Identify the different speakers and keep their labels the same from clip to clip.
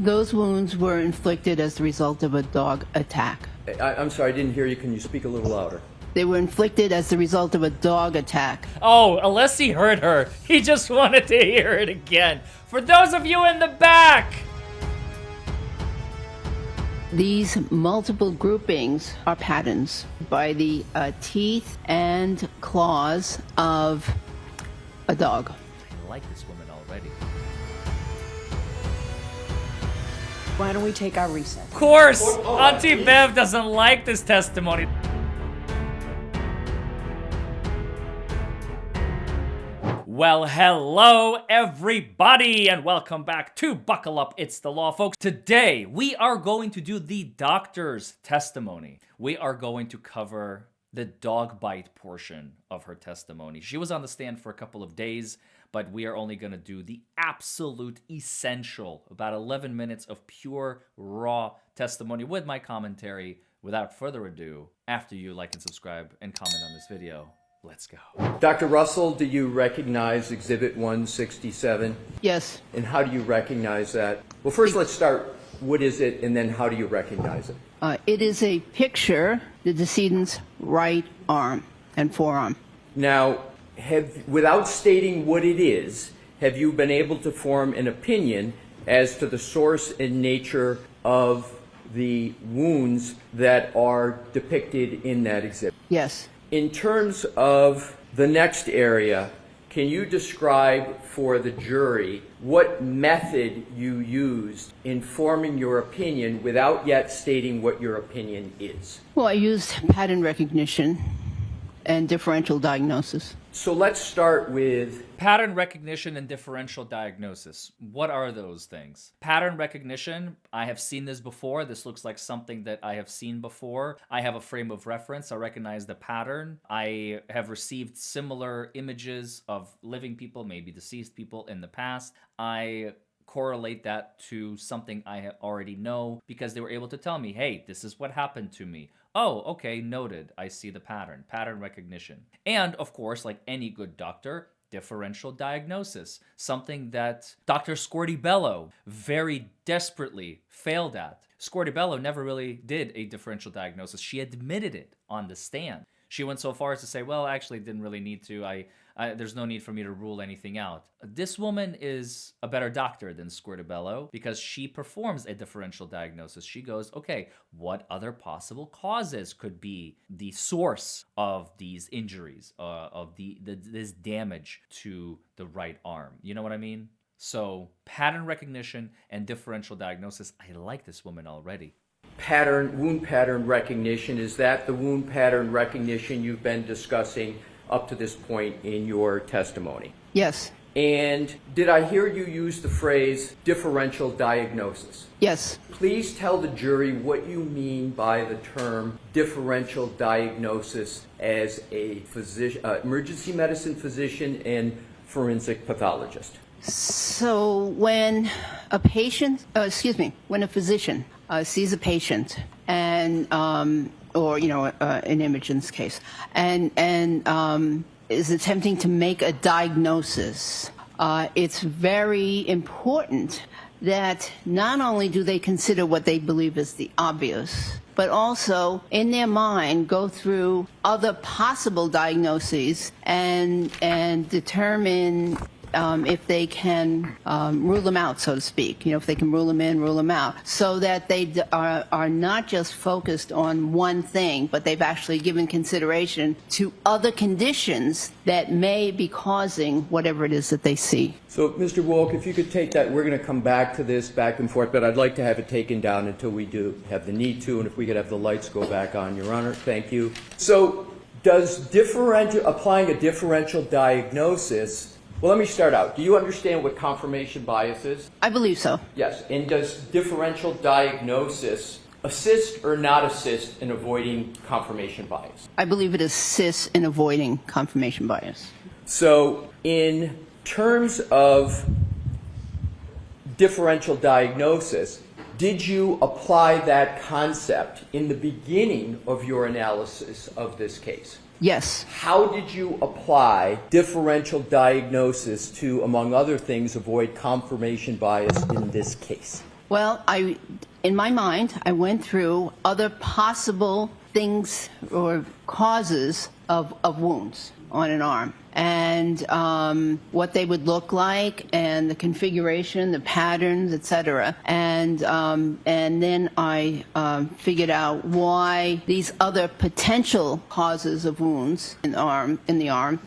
Speaker 1: Those wounds were inflicted as the result of a dog attack.
Speaker 2: I'm sorry, I didn't hear you. Can you speak a little louder?
Speaker 1: They were inflicted as the result of a dog attack.
Speaker 3: Oh, unless he heard her. He just wanted to hear it again. For those of you in the back!
Speaker 1: These multiple groupings are patterns by the teeth and claws of a dog.
Speaker 3: I like this woman already.
Speaker 4: Why don't we take our recess?
Speaker 3: Of course! Auntie Bev doesn't like this testimony. Well, hello everybody, and welcome back to Buckle Up, It's the Law, folks. Today, we are going to do the doctor's testimony. We are going to cover the dog bite portion of her testimony. She was on the stand for a couple of days, but we are only going to do the absolute essential, about 11 minutes of pure, raw testimony with my commentary. Without further ado, after you like and subscribe and comment on this video, let's go.
Speaker 2: Dr. Russell, do you recognize Exhibit 167?
Speaker 1: Yes.
Speaker 2: And how do you recognize that? Well, first let's start. What is it, and then how do you recognize it?
Speaker 1: It is a picture, the decedent's right arm and forearm.
Speaker 2: Now, without stating what it is, have you been able to form an opinion as to the source and nature of the wounds that are depicted in that exhibit?
Speaker 1: Yes.
Speaker 2: In terms of the next area, can you describe for the jury what method you used in forming your opinion without yet stating what your opinion is?
Speaker 1: Well, I used pattern recognition and differential diagnosis.
Speaker 2: So let's start with
Speaker 3: pattern recognition and differential diagnosis. What are those things? Pattern recognition, I have seen this before. This looks like something that I have seen before. I have a frame of reference. I recognize the pattern. I have received similar images of living people, maybe deceased people in the past. I correlate that to something I already know because they were able to tell me, hey, this is what happened to me. Oh, okay, noted. I see the pattern. Pattern recognition. And of course, like any good doctor, differential diagnosis. Something that Dr. Scortibello very desperately failed at. Scortibello never really did a differential diagnosis. She admitted it on the stand. She went so far as to say, well, actually didn't really need to. There's no need for me to rule anything out. This woman is a better doctor than Scortibello because she performs a differential diagnosis. She goes, okay, what other possible causes could be the source of these injuries, of this damage to the right arm? You know what I mean? So pattern recognition and differential diagnosis. I like this woman already.
Speaker 2: wound pattern recognition. Is that the wound pattern recognition you've been discussing up to this point in your testimony?
Speaker 1: Yes.
Speaker 2: And did I hear you use the phrase differential diagnosis?
Speaker 1: Yes.
Speaker 2: Please tell the jury what you mean by the term differential diagnosis as a physician, emergency medicine physician and forensic pathologist.
Speaker 1: So when a patient, when a physician sees a patient and or an Imogen's case, and is attempting to make a diagnosis, it's very important that not only do they consider what they believe is the obvious, but also in their mind go through other possible diagnoses and determine if they can rule them out, so to speak, if they can rule them in, rule them out, so that they are not just focused on one thing, but they've actually given consideration to other conditions that may be causing whatever it is that they see.
Speaker 2: So, Mr. Wolk, if you could take that, we're going to come back to this back and forth, but I'd like to have it taken down until we do have the need to, and if we could have the lights go back on, Your Honor. Thank you. So, does applying a differential diagnosis... Well, let me start out. Do you understand what confirmation bias is?
Speaker 1: I believe so.
Speaker 2: Yes. And does differential diagnosis assist or not assist in avoiding confirmation bias?
Speaker 1: I believe it assists in avoiding confirmation bias.
Speaker 2: So in terms of differential diagnosis, did you apply that concept in the beginning of your analysis of this case?
Speaker 1: Yes.
Speaker 2: How did you apply differential diagnosis to, among other things, avoid confirmation bias in this case?
Speaker 1: Well, in my mind, I went through other possible things or causes of wounds on an arm, and what they would look like, and the configuration, the patterns, etc. And then I figured out why these other potential causes of wounds in the arm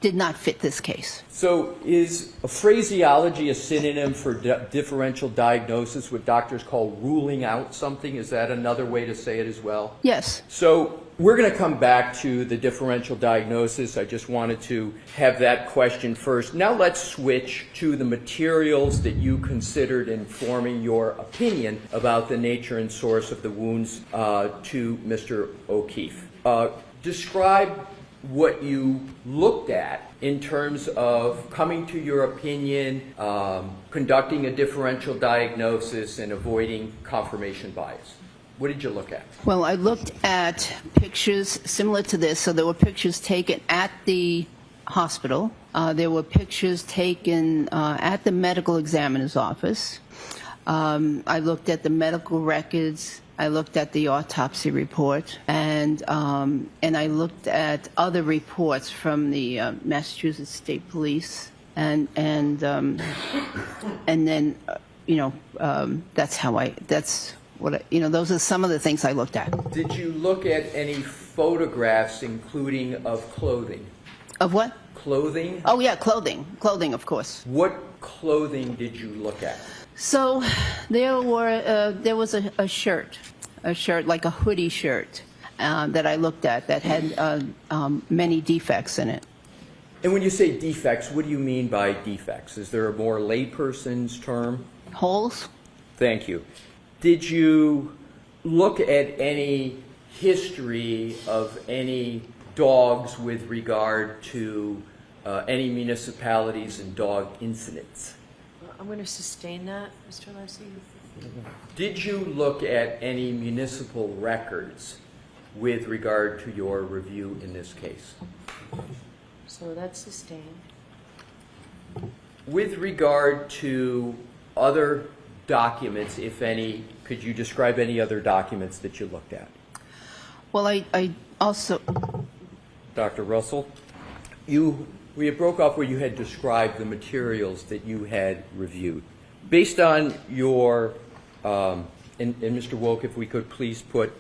Speaker 1: did not fit this case.
Speaker 2: So is a phraseology a synonym for differential diagnosis, what doctors call ruling out something? Is that another way to say it as well?
Speaker 1: Yes.
Speaker 2: So we're going to come back to the differential diagnosis. I just wanted to have that question first. Now let's switch to the materials that you considered in forming your opinion about the nature and source of the wounds to Mr. O'Keefe. Describe what you looked at in terms of coming to your opinion, conducting a differential diagnosis, and avoiding confirmation bias. What did you look at?
Speaker 1: Well, I looked at pictures similar to this. So there were pictures taken at the hospital. There were pictures taken at the medical examiner's office. I looked at the medical records. I looked at the autopsy report, and I looked at other reports from the Massachusetts State Police, and then those are some of the things I looked at.
Speaker 2: Did you look at any photographs, including of clothing?
Speaker 1: Of what?
Speaker 2: Clothing?
Speaker 1: Oh yeah, clothing, of course.
Speaker 2: What clothing did you look at?
Speaker 1: So there was a shirt like a hoodie shirt that I looked at that had many defects in it.
Speaker 2: And when you say defects, what do you mean by defects? Is there a more layperson's term?
Speaker 1: Holes?
Speaker 2: Thank you. Did you look at any history of any dogs with regard to any municipalities and dog incidents?
Speaker 4: I'm going to sustain that, Mr. Lacey.
Speaker 2: Did you look at any municipal records with regard to your review in this case?
Speaker 4: So that's sustained.
Speaker 2: With regard to other documents, if any, could you describe any other documents that you looked at?
Speaker 1: Well, I also...
Speaker 2: Dr. Russell, we had broke off where you had described the materials that you had reviewed. Based on your, and Mr. Woke, if we could please put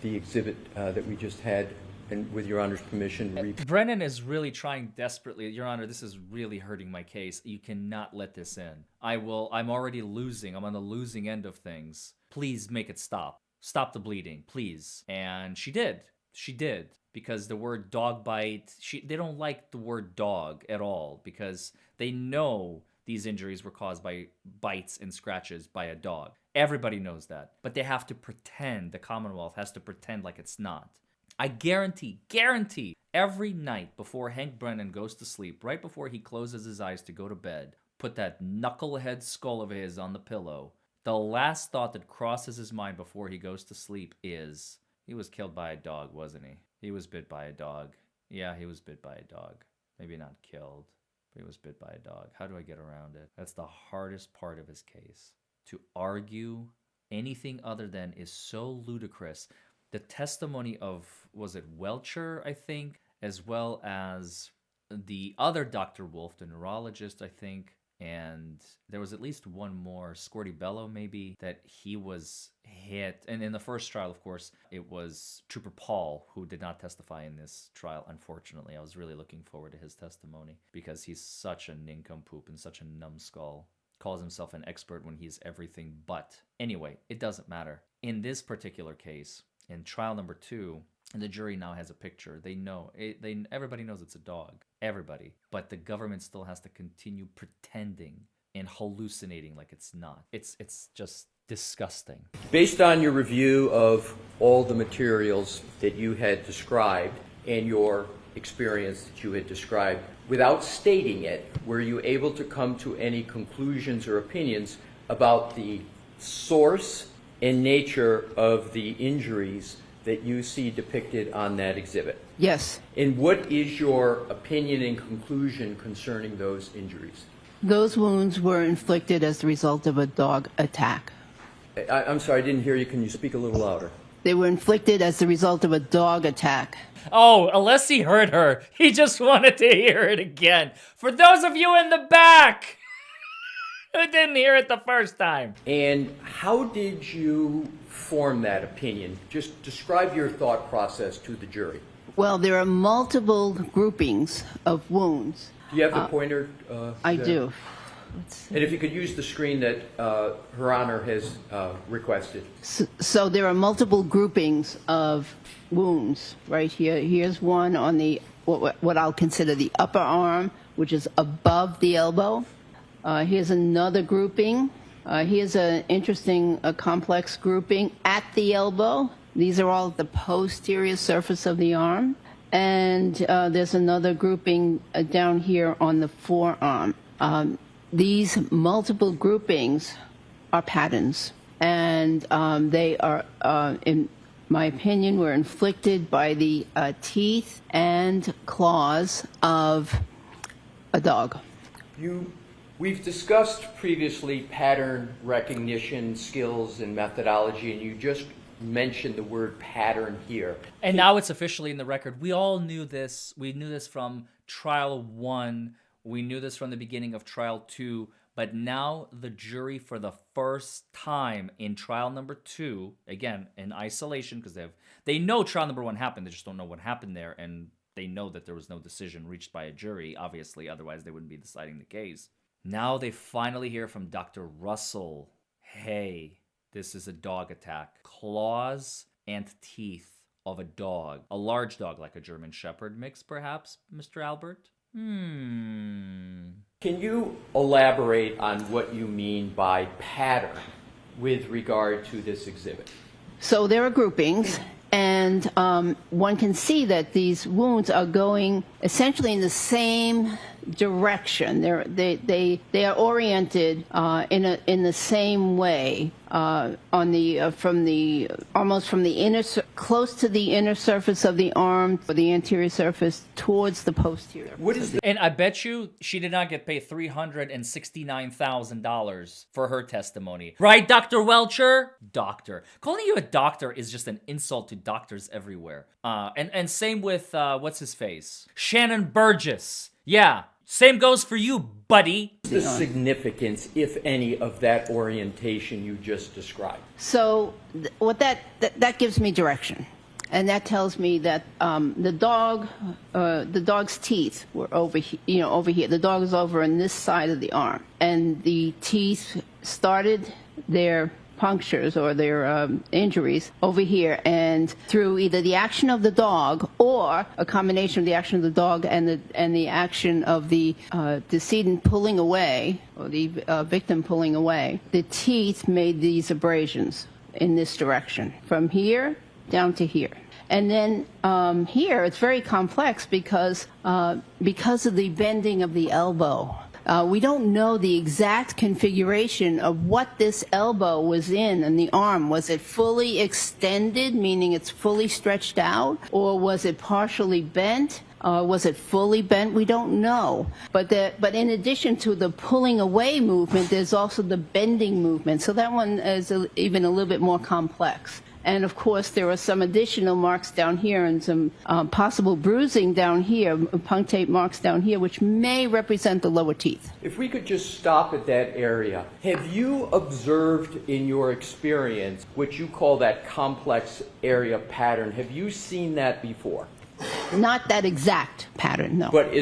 Speaker 2: the exhibit that we just had, and with Your Honor's permission.
Speaker 3: Brennan is really trying desperately. Your Honor, this is really hurting my case. You cannot let this in. I'm already losing. I'm on the losing end of things. Please make it stop. Stop the bleeding, please. And she did. She did. Because the word dog bite, they don't like the word dog at all, because they know these injuries were caused by bites and scratches by a dog. Everybody knows that. But they have to pretend, the Commonwealth has to pretend like it's not. I guarantee, every night before Hank Brennan goes to sleep, right before he closes his eyes to go to bed, put that knucklehead skull of his on the pillow, the last thought that crosses his mind before he goes to sleep is, he was killed by a dog, wasn't he? He was bit by a dog. Yeah, he was bit by a dog. Maybe not killed, but he was bit by a dog. How do I get around it? That's the hardest part of his case. To argue anything other than is so ludicrous. The testimony of, was it Welcher, I think, as well as the other Dr. Wolf, the neurologist, I think, and there was at least one more, Squirty Bello maybe, that he was hit. And in the first trial, of course, it was Trooper Paul who did not testify in this trial, unfortunately. I was really looking forward to his testimony because he's such a nincompoop and such a numbskull. Calls himself an expert when he's everything but. Anyway, it doesn't matter. In this particular case, in trial number 2, the jury now has a picture. They know. Everybody knows it's a dog. Everybody. But the government still has to continue pretending and hallucinating like it's not. It's just disgusting.
Speaker 2: Based on your review of all the materials that you had described and your experience that you had described, without stating it, were you able to come to any conclusions or opinions about the source and nature of the injuries that you see depicted on that exhibit?
Speaker 1: Yes.
Speaker 2: And what is your opinion and conclusion concerning those injuries?
Speaker 1: Those wounds were inflicted as the result of a dog attack.
Speaker 2: I'm sorry, I didn't hear you. Can you speak a little louder?
Speaker 1: They were inflicted as the result of a dog attack.
Speaker 3: Oh, unless he heard her. He just wanted to hear it again. For those of you in the back who didn't hear it the first time.
Speaker 2: And how did you form that opinion? Just describe your thought process to the jury.
Speaker 1: Well, there are multiple groupings of wounds.
Speaker 2: Do you have the pointer?
Speaker 1: I
Speaker 2: there?
Speaker 1: do.
Speaker 2: And if you could use the screen that Her Honor has requested.
Speaker 1: So there are multiple groupings of wounds right here. Here's one on the what I'll consider the upper arm, which is above the elbow. Here's another grouping. Here's an interesting, complex grouping at the elbow. These are all at the posterior surface of the arm. And there's another grouping down here on the forearm. These multiple groupings are patterns, and they are, in my opinion, were inflicted by the teeth and claws of a dog.
Speaker 2: We've discussed previously pattern recognition skills and methodology, and you just mentioned the word pattern here.
Speaker 3: And now it's officially in the record. We all knew this. We knew this from trial 1. We knew this from the beginning of trial 2. But now the jury, for the first time in trial number 2, again, in isolation, because they know trial number 1 happened. They just don't know what happened there. And they know that there was no decision reached by a jury, obviously. Otherwise, they wouldn't be deciding the case. Now they finally hear from Dr. Russell, hey, this is a dog attack. Claws and teeth of a dog. A large dog, like a German Shepherd mix, perhaps, Mr. Albert?
Speaker 2: Can you elaborate on what you mean by pattern with regard to this exhibit?
Speaker 1: So there are groupings, and one can see that these wounds are going essentially in the same direction. They are oriented in the same way on the almost from the inner, close to the inner surface of the arm, or the anterior surface towards the posterior.
Speaker 2: What is
Speaker 3: And I bet you she did not get paid $369,000 for her testimony. Right, Dr. Welcher? Doctor. Calling you a doctor is just an insult to doctors everywhere. And same with, what's his face? Shannon Burgess. Yeah, same goes for you, buddy.
Speaker 2: the significance, if any, of that orientation you just described?
Speaker 1: So what that gives me direction, and that tells me that the dog's teeth were over here. The dog is over on this side of the arm, and the teeth started their punctures or their injuries over here, and through either the action of the dog or a combination of the action of the dog and the action of the decedent pulling away, or the victim pulling away, the teeth made these abrasions in this direction from here down to here. And then here it's very complex because of the bending of the elbow. We don't know the exact configuration of what this elbow was in the arm. Was it fully extended, meaning it's fully stretched out, or was it partially bent? Was it fully bent? We don't know. But in addition to the pulling away movement, there's also the bending movement. So that one is even a little bit more complex. And of course, there are some additional marks down here and some possible bruising down here, punctate marks down here, which may represent the lower teeth.
Speaker 2: If we could just stop at that area, have you observed in your experience what you call that complex area pattern? Have you seen that before?
Speaker 1: Not that exact pattern, no.
Speaker 2: But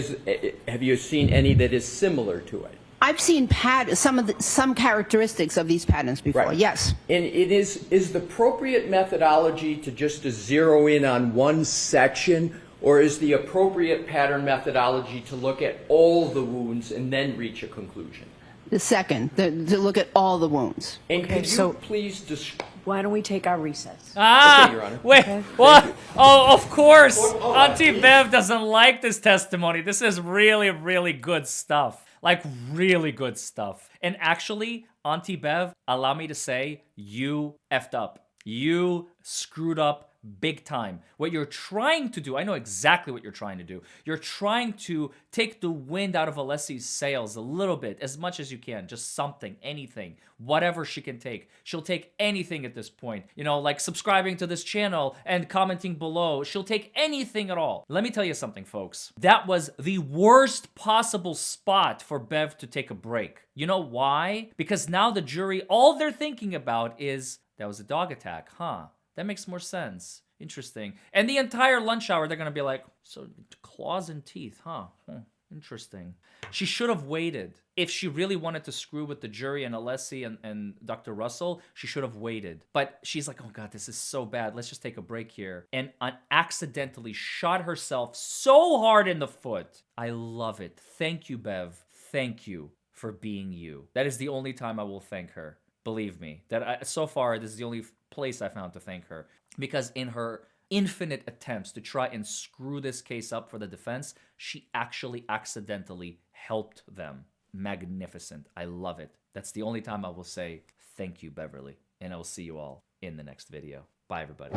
Speaker 2: have you seen any that is similar to it?
Speaker 1: I've seen some characteristics of these patterns before,
Speaker 2: Right.
Speaker 1: yes.
Speaker 2: And it is the appropriate methodology to just zero in on one section, or is the appropriate pattern methodology to look at all the wounds and then reach a conclusion?
Speaker 1: The second, to look at all the wounds.
Speaker 2: And could you
Speaker 4: so-
Speaker 2: please describe?
Speaker 4: Why don't we take our recess?
Speaker 2: Okay, Your Honor.
Speaker 3: Wait, what? Oh, of course. Auntie Bev doesn't like this testimony. This is really, really good stuff. Like, really good stuff. And actually, Auntie Bev, allow me to say, you effed up. You screwed up big time. What you're trying to do, I know exactly what you're trying to do. You're trying to take the wind out of Alessi's sails a little bit, as much as you can. Just something, anything, whatever she can take. She'll take anything at this point. You know, like subscribing to this channel and commenting below. She'll take anything at all. Let me tell you something, folks. That was the worst possible spot for Bev to take a break. You know why? Because now the jury, all they're thinking about is, that was a dog attack, huh? That makes more sense. Interesting. And the entire lunch hour, they're going to be like, so claws and teeth, huh? Interesting. She should have waited. If she really wanted to screw with the jury and Alessi and Dr. Russell, she should have waited. But she's like, oh God, this is so bad. Let's just take a break here. And accidentally shot herself so hard in the foot. I love it. Thank you, Bev. Thank you for being you. That is the only time I will thank her. Believe me, so far, this is the only place I found to thank her. Because in her infinite attempts to try and screw this case up for the defense, she actually accidentally helped them. Magnificent. I love it. That's the only time I will say thank you, Beverly. And I will see you all in the next video. Bye, everybody.